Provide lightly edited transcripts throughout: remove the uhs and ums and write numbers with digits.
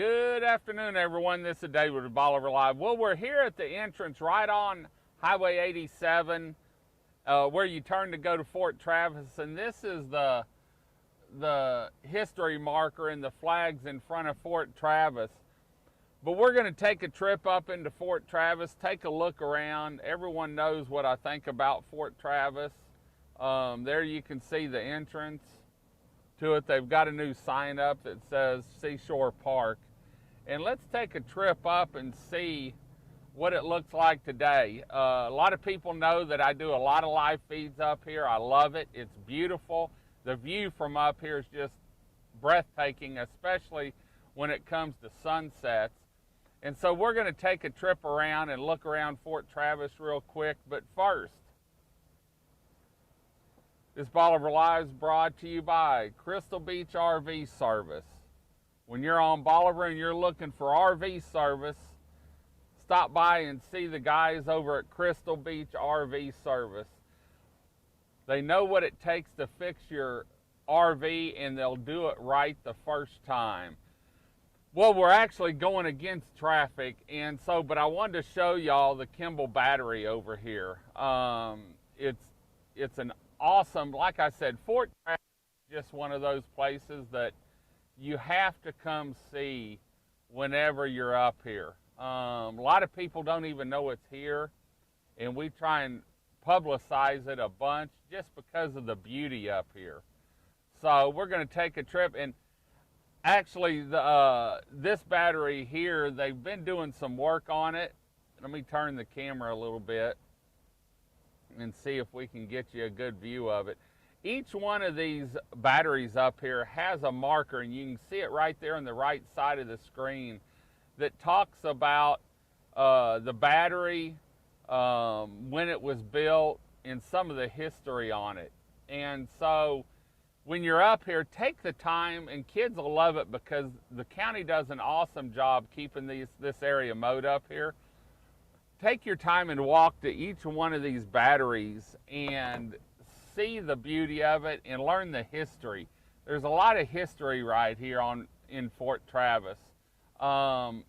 Good afternoon, everyone. This is David with Bolivar Live. Well, we're here at the entrance right on Highway 87, where you turn to go to Fort Travis, and this is the history marker and the flags in front of Fort Travis. But we're going to take a trip up into Fort Travis, take a look around. Everyone knows what I think about Fort Travis. There you can see the entrance to it. They've got a new sign up that says Seashore Park. And let's take a trip up and see what it looks like today. A lot of people know that I do a lot of live feeds up here. I love it. It's beautiful. The view from up here is just breathtaking, especially when it comes to sunsets. And so we're going to take a trip around and look around Fort Travis real quick. But first, this Bolivar Live is brought to you by Crystal Beach RV Service. When you're on Bolivar and you're looking for RV service, stop by and see the guys over at Crystal Beach RV Service. They know what it takes to fix your RV, and they'll do it right the first time. Well, we're actually going against traffic, but I wanted to show y'all the Kimball battery over here. It's an awesome, like I said, Fort Travis is just one of those places that you have to come see whenever you're up here. A lot of people don't even know it's here, and we try and publicize it a bunch just because of the beauty up here. So we're going to take a trip, and actually this battery here, they've been doing some work on it. Let me turn the camera a little bit and see if we can get you a good view of it. Each one of these batteries up here has a marker, and you can see it right there on the right side of the screen that talks about the battery, when it was built, and some of the history on it. And so when you're up here, take the time, and kids will love it because the county does an awesome job keeping this area mowed up here. Take your time and walk to each one of these batteries and see the beauty of it and learn the history. There's a lot of history right here in Fort Travis. And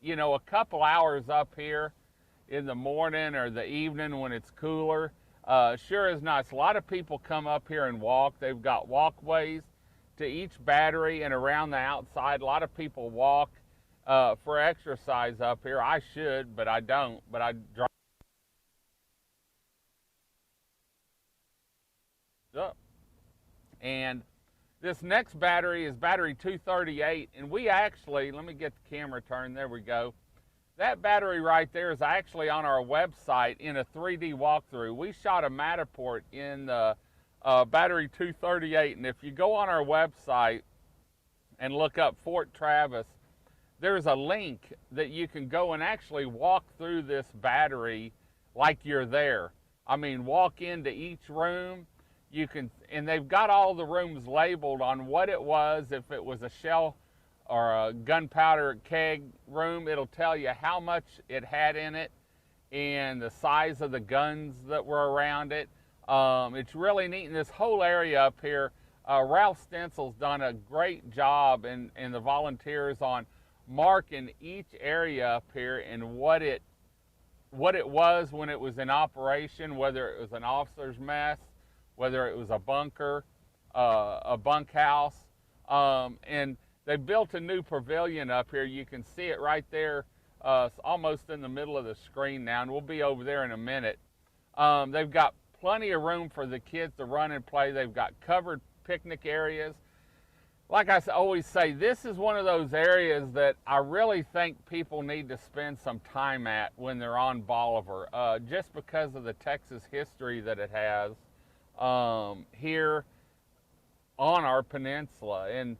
you know, a couple hours up here in the morning or the evening when it's cooler, sure is nice. A lot of people come up here and walk. They've got walkways to each battery and around the outside. A lot of people walk for exercise up here. I should, but I don't. But I drive up. And this next battery is battery 238, and we actually, let me get the camera turned, there we go. That battery right there is actually on our website in a 3D walkthrough. We shot a Matterport in the battery 238, and if you go on our website and look up Fort Travis, there's a link that you can go and actually walk through this battery like you're there. I mean, walk into each room. You can, and they've got all the rooms labeled on what it was. If it was a shell or a gunpowder keg room, it'll tell you how much it had in it and the size of the guns that were around it. It's really neat. And this whole area up here, Ralph Stencil's done a great job, and the volunteers on marking each area up here and what it was when it was in operation, whether it was an officer's mess, whether it was a bunker, a bunkhouse, and they built a new pavilion up here. You can see it right there, almost in the middle of the screen now, and we'll be over there in a minute. They've got plenty of room for the kids to run and play. They've got covered picnic areas. Like I always say, this is one of those areas that I really think people need to spend some time at when they're on Bolivar, just because of the Texas history that it has here on our peninsula. And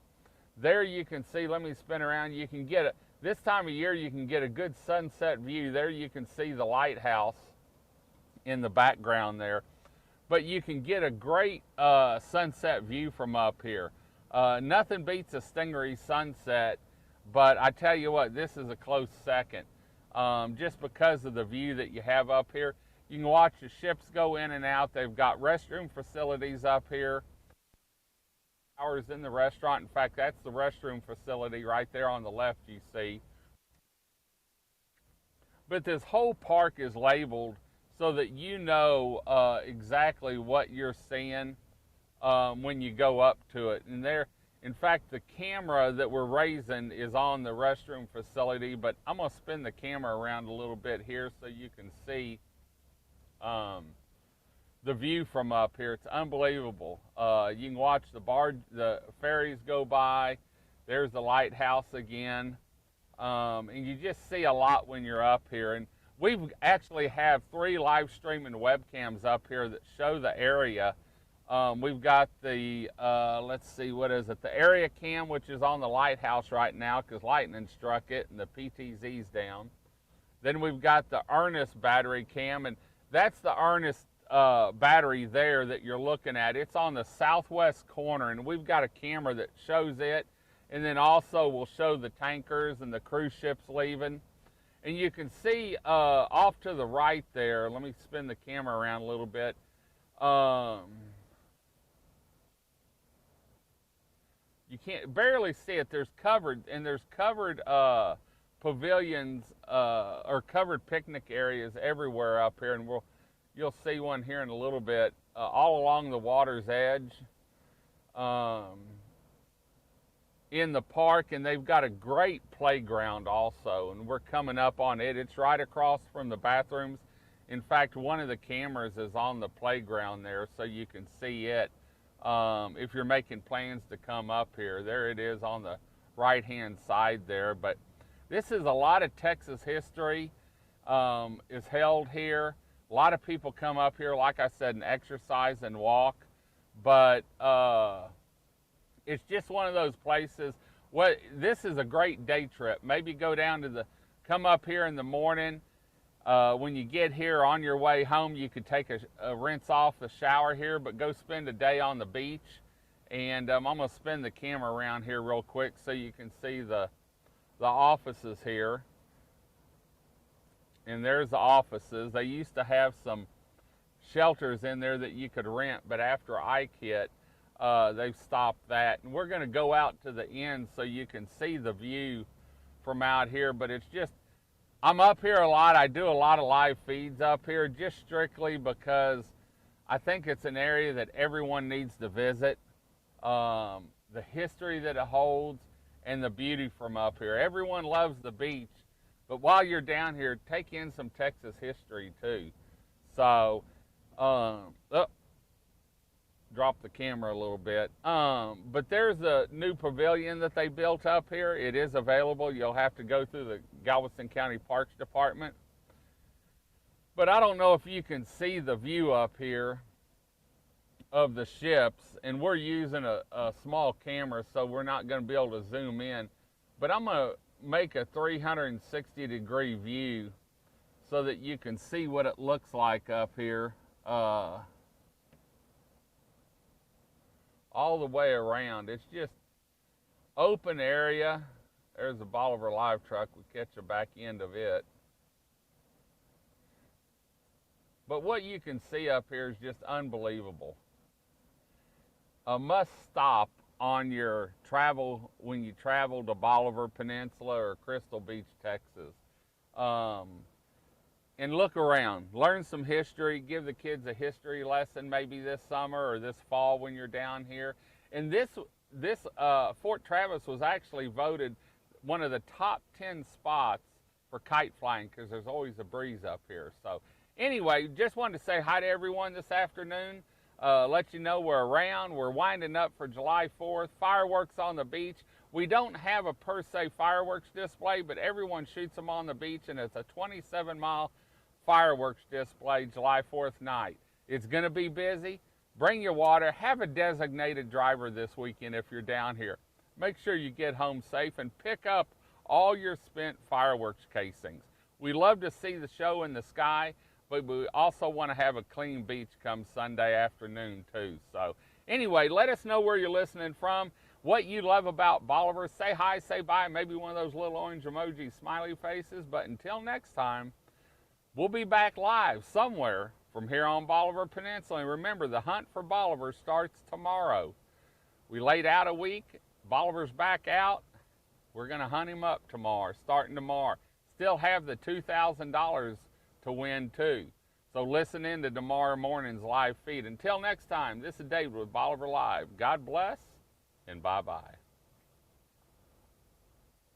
there you can see, let me spin around, you can get this time of year you can get a good sunset view. There you can see the lighthouse in the background there, but you can get a great sunset view from up here. Nothing beats a Stingery sunset, but I tell you what, this is a close second, just because of the view that you have up here. You can watch the ships go in and out. They've got restroom facilities up here. showers in the restaurant. In fact, that's the restroom facility right there on the left you see. But this whole park is labeled so that you know exactly what you're seeing when you go up to it. And there, in fact, the camera that we're raising is on the restroom facility, but I'm going to spin the camera around a little bit here so you can see the view from up here. It's unbelievable. You can watch the ferries go by. There's the lighthouse again. And you just see a lot when you're up here. And we actually have 3 live streaming webcams up here that show the area. We've got the, let's see, what is it? The area cam, which is on the lighthouse right now because lightning struck it and the PTZ's down. Then we've got the Ernest battery cam, and that's the Ernest battery there that you're looking at. It's on the southwest corner, and we've got a camera that shows it, and then also we'll show the tankers and the cruise ships leaving. And you can see off to the right there, let me spin the camera around a little bit. You can't barely see it. There's covered pavilions or covered picnic areas everywhere up here, and you'll see one here in a little bit, all along the water's edge in the park. And they've got a great playground also, and we're coming up on it. It's right across from the bathrooms. In fact, one of the cameras is on the playground there, so you can see it if you're making plans to come up here. There it is on the right-hand side there. But this is a lot of Texas history is held here. A lot of people come up here, like I said, and exercise and walk. But it's just one of those places. This is a great day trip. Maybe go down come up here in the morning. When you get here on your way home, you could take a rinse off the shower here, but go spend a day on the beach. And I'm going to spin the camera around here real quick so you can see the offices here. And there's the offices. They used to have some shelters in there that you could rent, but after Ike hit, they've stopped that. And we're going to go out to the end so you can see the view from out here. But it's just, I'm up here a lot. I do a lot of live feeds up here just strictly because I think it's an area that everyone needs to visit. The history that it holds and the beauty from up here. Everyone loves the beach, but while you're down here, take in some Texas history too. So, drop the camera a little bit. But there's a new pavilion that they built up here. It is available. You'll have to go through the Galveston County Parks Department. But I don't know if you can see the view up here of the ships, and we're using a small camera, so we're not going to be able to zoom in. But I'm going to make a 360-degree view so that you can see what it looks like up here. All the way around. It's just open area. There's the Bolivar live truck. We catch the back end of it. But what you can see up here is just unbelievable. A must stop on your travel when you travel to Bolivar Peninsula or Crystal Beach, Texas. And look around, learn some history, give the kids a history lesson maybe this summer or this fall when you're down here. And this Fort Travis was actually voted one of the top 10 spots for kite flying because there's always a breeze up here. So anyway, just wanted to say hi to everyone this afternoon. Let you know we're around. We're winding up for July 4th. Fireworks on the beach. We don't have a per se fireworks display, but everyone shoots them on the beach, and it's a 27-mile fireworks display July 4th night. It's going to be busy. Bring your water. Have a designated driver this weekend if you're down here. Make sure you get home safe and pick up all your spent fireworks casings. We love to see the show in the sky, but we also want to have a clean beach come Sunday afternoon too. So anyway, let us know where you're listening from, what you love about Bolivar. Say hi, say bye, maybe one of those little orange emoji smiley faces. But until next time, we'll be back live somewhere from here on Bolivar Peninsula. And remember, the hunt for Bolivar starts tomorrow. We laid out a week. Bolivar's back out. We're going to hunt him up tomorrow, starting tomorrow. Still have the $2,000 to win too. So listen in to tomorrow morning's live feed. Until next time, this is David with Bolivar Live. God bless and bye-bye.